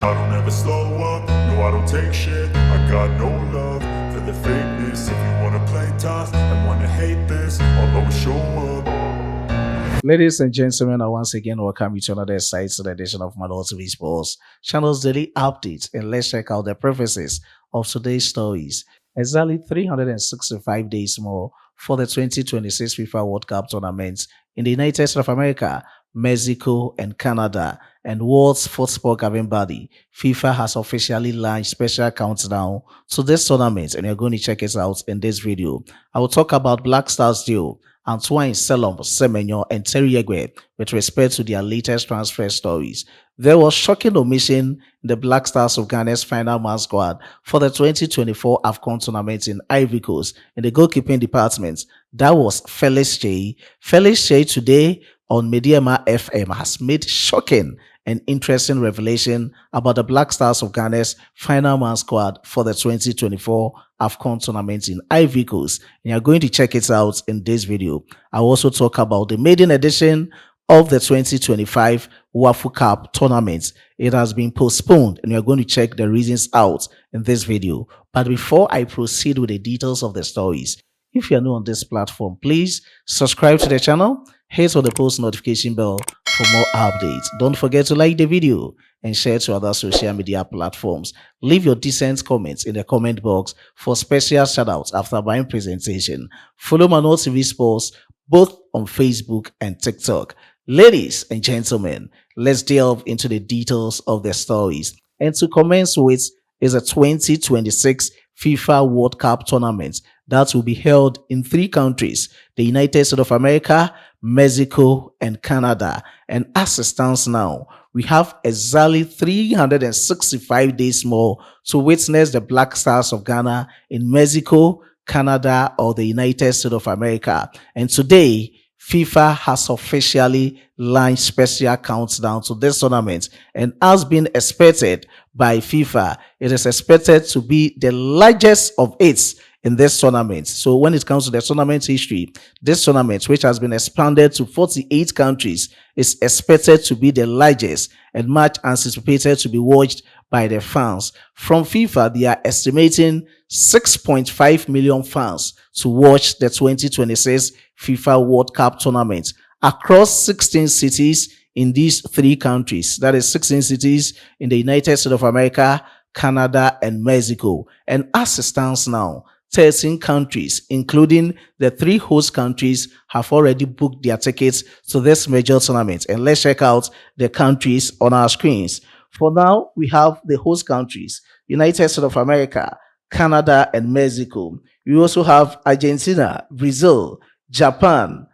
I don't ever slow up, no I don't take shit. I got no love for the fakeness. If you wanna play tough and wanna hate this, I'll always show up. Ladies and gentlemen, I once again welcome you to another exciting edition of my TV Sports channel's daily updates, and let's check out the prefaces of today's stories. Exactly 365 days more for the 2026 FIFA World Cup tournament in the United States of America, Mexico, and Canada, and world's football governing body, FIFA, has officially launched special countdown to this tournament, and you're going to check it out in this video. I will talk about Black Stars duo Antoine 70M-Semenyo and Terry Egwe with respect to their latest transfer stories. There was shocking omission in the Black Stars of Ghana's final man squad for the 2024 AFCON tournament in Ivory Coast in the goalkeeping department. That was Felix J. Felix J today on 70M has made shocking and interesting revelation about the Black Stars of Ghana's final man squad for the 2024 AFCON tournament in Ivory Coast. And you're going to check it out in this video. I'll also talk about the maiden edition of the 2025 WAFU Cup tournament. It has been postponed, and we're going to check the reasons out in this video. But before I proceed with the details of the stories, if you're new on this platform, please subscribe to the channel, hit on the post notification bell for more updates. Don't forget to like the video and share to other social media platforms. Leave your decent comments in the comment box for special shoutouts after my presentation. Follow my TV Sports both on Facebook and TikTok. Ladies and gentlemen, let's delve into the details of the stories. And to commence with is a 2026 FIFA World Cup tournament that will be held in 3 countries: the United States of America, Mexico, and Canada. And as it stands now, we have exactly 365 days more to witness the Black Stars of Ghana in Mexico, Canada, or the United States of America. And today, FIFA has officially launched special countdown to this tournament, and as been expected by FIFA, it is expected to be the largest of its in this tournament. So when it comes to the tournament history, this tournament, which has been expanded to 48 countries, is expected to be the largest and much anticipated to be watched by the fans. From FIFA, they are estimating 6.5 million fans to watch the 2026 FIFA World Cup tournament across 16 cities in these 3 countries. That is 16 cities in the United States of America, Canada, and Mexico. And as it stands now, 13 countries, including the 3 host countries, have already booked their tickets to this major tournament. And let's check out the countries on our screens. For now, we have the host countries: United States of America, Canada, and Mexico. We also have Argentina, Brazil, Japan,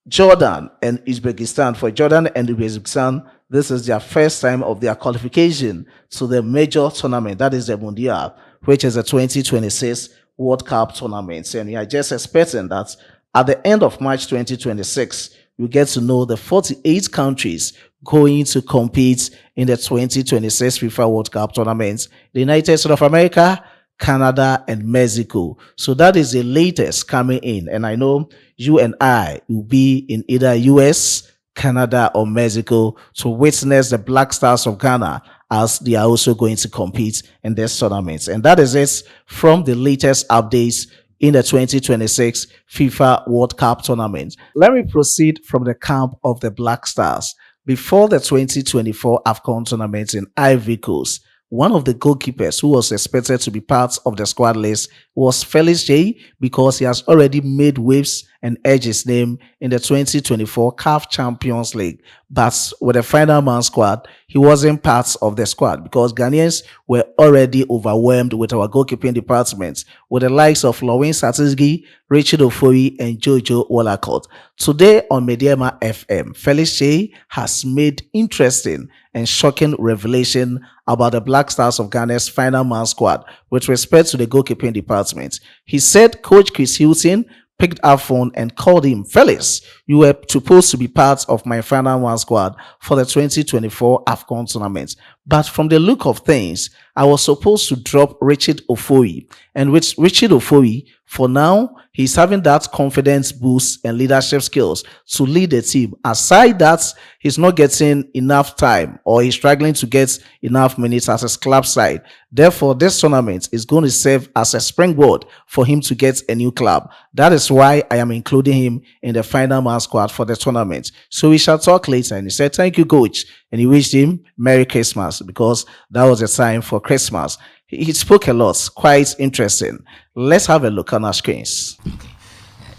Jordan, and Uzbekistan. For Jordan and Uzbekistan, this is their first time of their qualification to the major tournament, that is the Mundial, which is a 2026 World Cup tournament. And we are just expecting that at the end of March 2026, we get to know the 48 countries going to compete in the 2026 FIFA World Cup tournament: the United States of America, Canada, and Mexico. So that is the latest coming in. And I know you and I will be in either US, Canada, or Mexico to witness the Black Stars of Ghana as they are also going to compete in this tournament. And that is it from the latest updates in the 2026 FIFA World Cup tournament. Let me proceed from the camp of the Black Stars. Before the 2024 AFCON tournament in Ivory Coast, one of the goalkeepers who was expected to be part of the squad list was Felix J, because he has already made waves and edged his name in the 2024 CAF Champions League. But with the final man squad, he wasn't part of the squad because Ghanaians were already overwhelmed with our goalkeeping department, with the likes of Lawin Satisgi, Richard Ofori, and Jojo Wolacott. Today on 70M, Felix J has made interesting and shocking revelation about the Black Stars of Ghana's final man squad with respect to the goalkeeping department. He said Coach Chris Hilton picked up phone and called him: "Felix, You were supposed to be part of my final one squad for the 2024 AFCON tournament. But from the look of things, I was supposed to drop Richard Ofoyi. And with Richard Ofoyi, for now, he's having that confidence boost and leadership skills to lead the team. Aside that, he's not getting enough time or he's struggling to get enough minutes as his club side. Therefore, this tournament is going to serve as a springboard for him to get a new club. That is why I am including him in the final man squad for the tournament. So we shall talk later. And he said, thank you, coach. And he wished him Merry Christmas because that was the time for Christmas. He spoke a lot, quite interesting. Let's have a look on our screens.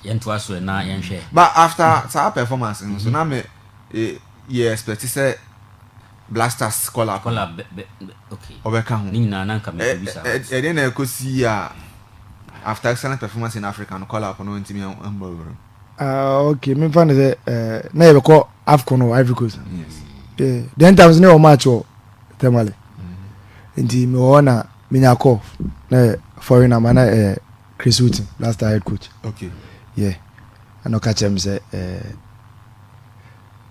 But after our performance, so now me, expect to say Blasters call up. Okay. Overcome. Nina nanka me I didn't go see after excellent performance in Africa and call up on one team and okay, me find that never call AFCON or Ivory Coast. yes. The end times no match or Tamale. Indeed, me wanna me call foreigner man Chris Wooten, last head coach. Okay. Yeah. I know catch him say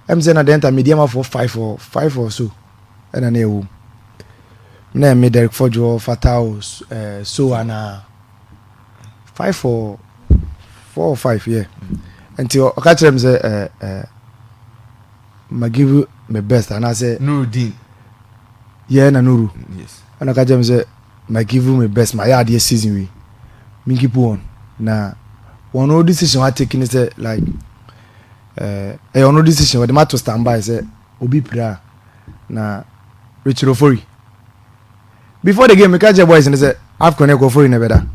I'm saying at the end time medium for 5 or so. And I know na me Derek Fojo Fatal so and 5 or 4 or 5 yeah. Until I catch him say I give you my best and I say Nuruddin. yeah na Nuru. Yes. And I catch him say I give you my best my yard this season we me keep on na one of decision I taking is like one decision where the matter stand by say obi pra na Richard Ofori before the game me catch boys and say AFCON go for in better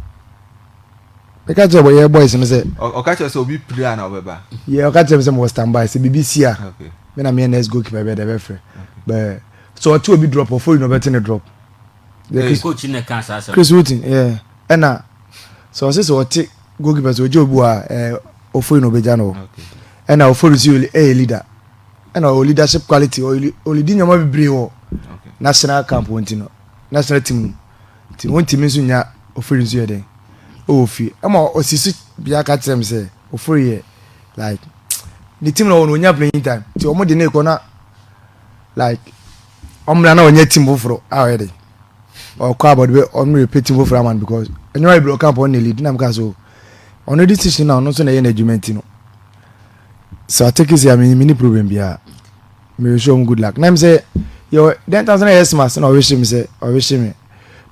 me catch boys and say O catch us obi pra na obeba. yeah I catch them say mo stand by say BBC Okay. me na me next goalkeeper be the free but so two obi drop Ofori no better drop the coach in the cancer. Chris Wooten yeah and so I say so take goalkeepers we job Ofori no beja no Okay. and Ofori is a leader and our leadership quality or leading your be brave national camp won't national team one team is nya Ofori is there oh fi am osisi bia ka tem say Ofori like the team no nya playing time ti omo de na ikona like omra na onya team bofro already or kwa about we on repeating bofro man because anyway block camp on the lead na mka so on the decision now no so na yen argument no so I take it say mini problem bia me show him good luck na me say yo then thousand Christmas na wish me say I wish me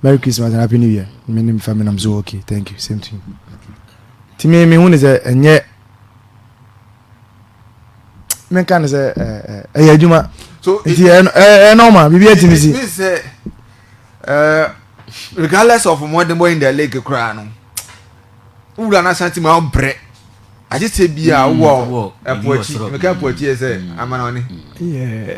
Merry Christmas and Happy New Year. Me name family I'm so okay. Thank you. Same to you. To me who is enye men kan say adwuma. So It normal bibi atimisi. It say regardless of more than in the league cry no. Ura na santi ma obre. I just say bia wo apochi. Me kan apochi say amana oni. Yeah.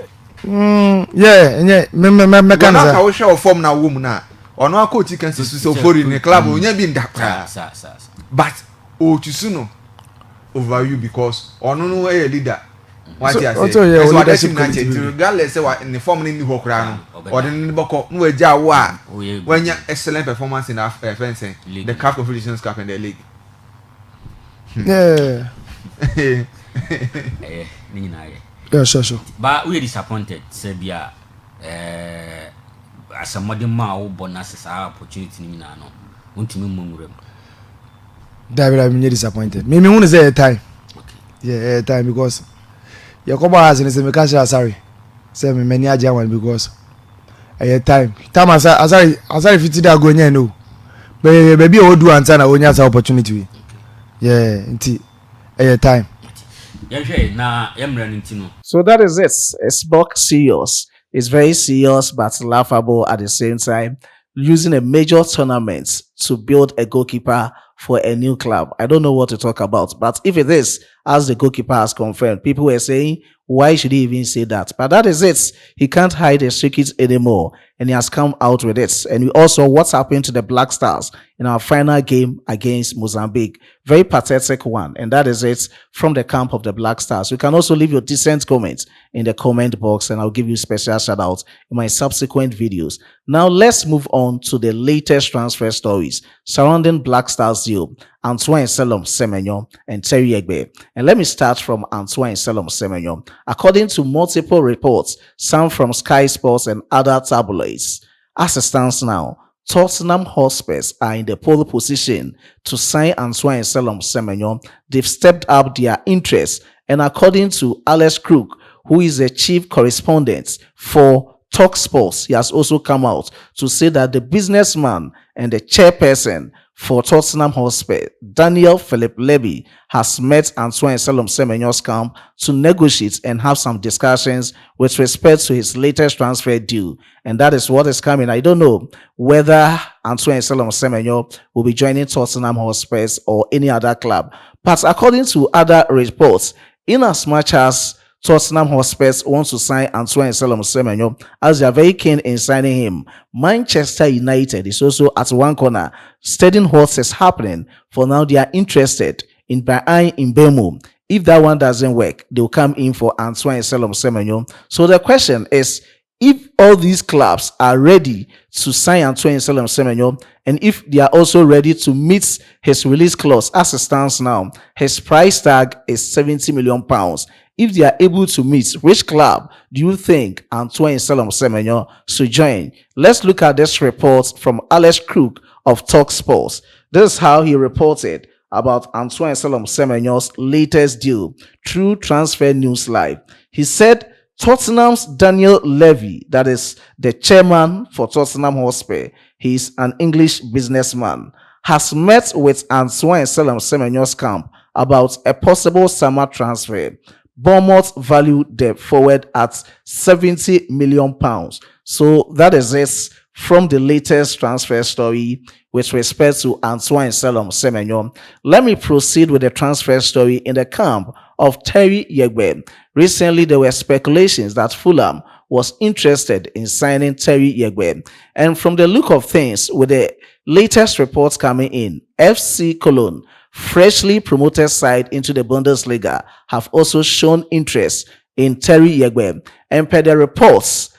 Yeah, enye me kan Na say. ka wo hwe form na wo mu na. Ono akoti kan sisu so Ofori ni club onya bi ndakra. But o chusu no over you because ono no a leader. What you say? So leadership quality. Regardless say in the form ni ho kra no. Or the boko no agya wo a. When you excellent performance in fencing, the CAF Confederations Cup in the league. Yeah. Yeah, sure. But we are disappointed, Serbia. As a modern ma bonus opportunity ni na no. Untimi mumurem. David, I'm really disappointed. Me want to say a time. Okay. Yeah, a time because your come has and say me can't sorry. Say me many aja one because a time. Time as I fit that go nya no. Baby o do answer na onya sa opportunity. Yeah, nti a time. So that is it. It's box serious. It's very serious but laughable at the same time. Using a major tournament to build a goalkeeper for a new club. I don't know what to talk about, but if it is, as the goalkeeper has confirmed, people were saying, why should he even say that? But that is it. He can't hide his secrets anymore, and he has come out with it. And we also what's happened to the Black Stars in our final game against Mozambique. Very pathetic one, and that is it from the camp of the Black Stars. You can also leave your decent comments in the comment box, and I'll give you special shout outs in my subsequent videos. Now let's move on to the latest transfer stories. stories surrounding Black Stars deal, Semenyo, and Terry Egbe. And let me start from Semenyo. According to multiple reports, some from Sky Sports and other tabloids, as it stands now, Tottenham Hotspurs are in the pole position to sign Semenyo. They've stepped up their interest, and according to Alex Crook, who is the chief correspondent for Talk Sports, he has also come out to say that the businessman and the chairperson for Tottenham Hotspur, Daniel Philip Levy, has met Semenyo's camp to negotiate and have some discussions with respect to his latest transfer deal. And that is what is coming. I don't know whether Semenyo will be joining Tottenham Hotspurs or any other club. But according to other reports, in as much as Tottenham Hotspurs wants to sign Semenyo, as they are very keen in signing him, Manchester United is also at one corner studying what is happening. For now, they are interested in buying Mbemu. If that one doesn't work, they'll come in for Semenyo. So the question is, if all these clubs are ready to sign Semenyo, and if they are also ready to meet his release clause as it stands now, his price tag is 70 million pounds. If they are able to meet, which club do you think Semenyo should join? Let's look at this report from Alex Crook of Talk Sports. This is how he reported about Semenyo's latest deal through Transfer News Live. He said Tottenham's Daniel Levy, that is the chairman for Tottenham Hotspur, he's an English businessman, has met with Semenyo's camp about a possible summer transfer. Bournemouth valued the forward at 70 million pounds. So that is it from the latest transfer story with respect to Semenyo. Let me proceed with the transfer story in the camp of Terry Egbe. Recently, there were speculations that Fulham was interested in signing Terry Egbe. And from the look of things, with the latest reports coming in, FC Cologne, freshly promoted side into the Bundesliga, have also shown interest in Terry Egbe. And per the reports,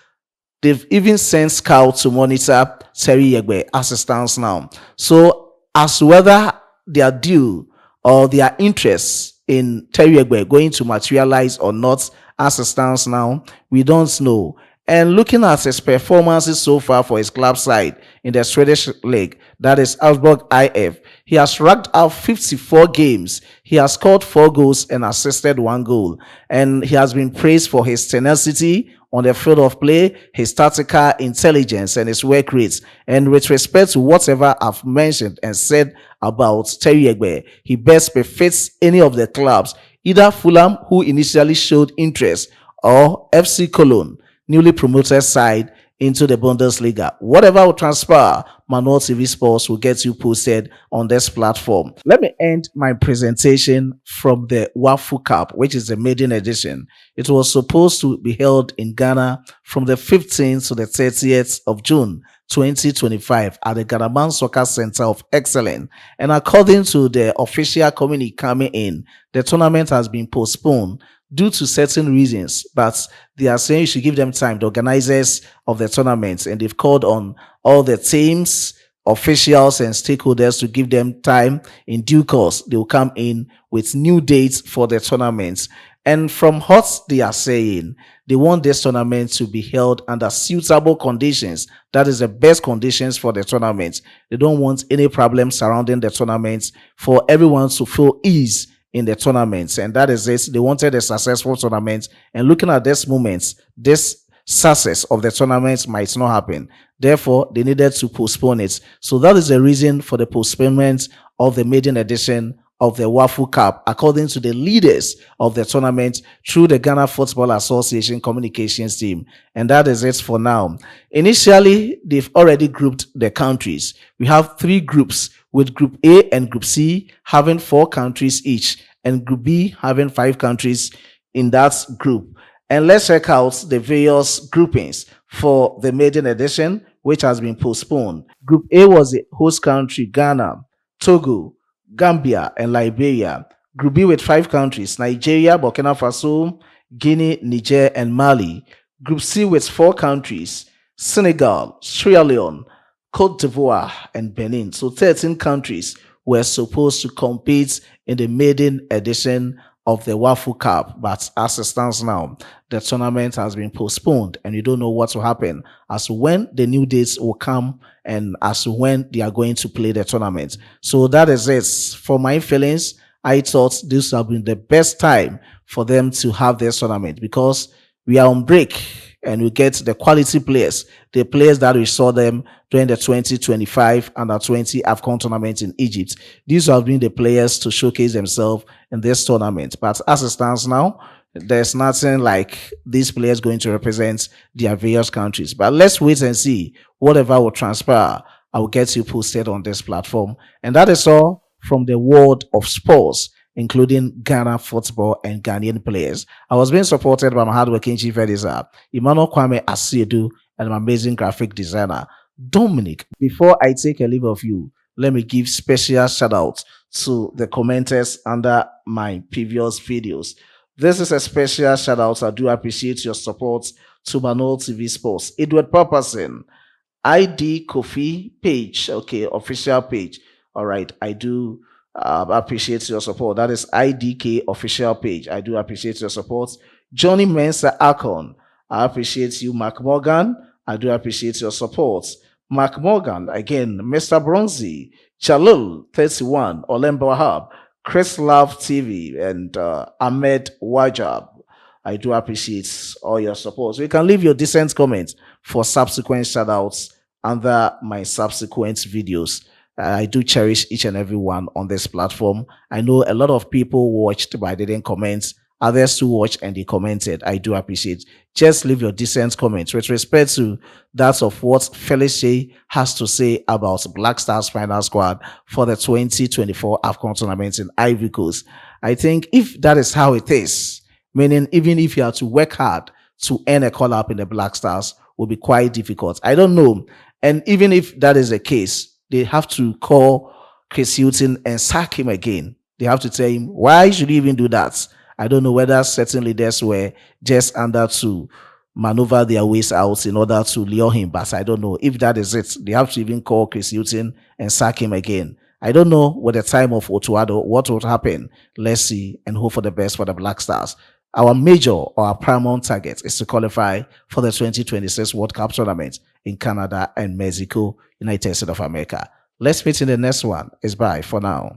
they've even sent scouts to monitor Terry Egbe as it stands now. So as whether their deal or their interest in Terry Egbe going to materialize or not as it stands now, we don't know. And looking at his performances so far for his club side in the Swedish league, that is Augsburg IF, he has racked up 54 games. He has scored 4 goals and assisted 1 goal. And he has been praised for his tenacity on the field of play, his tactical intelligence, and his work rates. And with respect to whatever I've mentioned and said about Terry Egbe, he best befits any of the clubs, either Fulham, who initially showed interest, or FC Cologne, newly promoted side into the Bundesliga. Whatever will transpire, Manual TV Sports will get you posted on this platform. Let me end my presentation from the WAFU Cup, which is the maiden edition. It was supposed to be held in Ghana from the 15th to the 30th of June 2025 at the Ghana Soccer Center of Excellence. And according to the official communique coming in, the tournament has been postponed due to certain reasons, but they are saying you should give them time, the organizers of the tournament, and they've called on all the teams, officials, and stakeholders to give them time. In due course, they will come in with new dates for the tournament. And from what they are saying, they want this tournament to be held under suitable conditions. That is the best conditions for the tournament. They don't want any problems surrounding the tournament, for everyone to feel ease in the tournaments, and that is it. They wanted a successful tournament, and looking at this moment, this success of the tournament might not happen. Therefore, they needed to postpone it. So that is the reason for the postponement of the maiden edition of the WAFU Cup, according to the leaders of the tournament through the Ghana Football Association communications team. And that is it for now. Initially, they've already grouped the countries. We have 3 groups, with Group A and Group C having 4 countries each, and Group B having 5 countries in that group. And let's check out the various groupings for the maiden edition, which has been postponed. Group A was the host country, Ghana, Togo, Gambia, and Liberia. Group B with 5 countries, Nigeria, Burkina Faso, Guinea, Niger, and Mali. Group C with 4 countries, Senegal, Sierra Leone, Cote d'Ivoire, and Benin. So 13 countries were supposed to compete in the maiden edition of the WAFU Cup, but as it stands now, the tournament has been postponed, and you don't know what will happen as to when the new dates will come and as to when they are going to play the tournament. So that is it. For my feelings, I thought this would have been the best time for them to have this tournament because we are on break and we get the quality players, the players that we saw them during the 2025 under 20 AFCON tournament in Egypt. These have been the players to showcase themselves in this tournament. But as it stands now, there's nothing like these players going to represent their various countries. But let's wait and see. Whatever will transpire, I will get you posted on this platform. And that is all from the world of sports, including Ghana football and Ghanaian players. I was being supported by my hardworking chief editor, Emmanuel Kwame Asiedu, and my amazing graphic designer, Dominic. Before I take a leave of you, let me give special shout out to the commenters under my previous videos. This is a special shout out. I do appreciate your support to Manuel TV Sports, Edward Papason, ID Kofi page, okay, official page. All right, I do appreciate your support. That is IDK official page. I do appreciate your support. Johnny Mensa Akon, I appreciate you. Mark Morgan, I do appreciate your support. Mark Morgan, again, Mr. Bronzy, Chalul 31, Olemba Wahab, Chris Love TV, and Ahmed Wajab. I do appreciate all your support. So you can leave your decent comments for subsequent shoutouts under my subsequent videos. I do cherish each and every one on this platform. I know a lot of people watched but didn't comment. Others who watched and they commented. I do appreciate. Just leave your decent comments with respect to that of what Felix Shea has to say about Black Stars final squad for the 2024 AFCON tournament in Ivory Coast. I think if that is how it is, meaning even if you have to work hard to earn a call up in the Black Stars, will be quite difficult. I don't know. And even if that is the case, they have to call Chris Hilton and sack him again. They have to tell him, why should you even do that? I don't know whether certain leaders were just under to maneuver their ways out in order to lure him, but I don't know if that is it. They have to even call Chris Hilton and sack him again. I don't know with the time of Otuado what would happen. Let's see and hope for the best for the Black Stars. Our major or our paramount target is to qualify for the 2026 World Cup tournament in Canada and Mexico, United States of America. Let's meet in the next one. It's bye for now.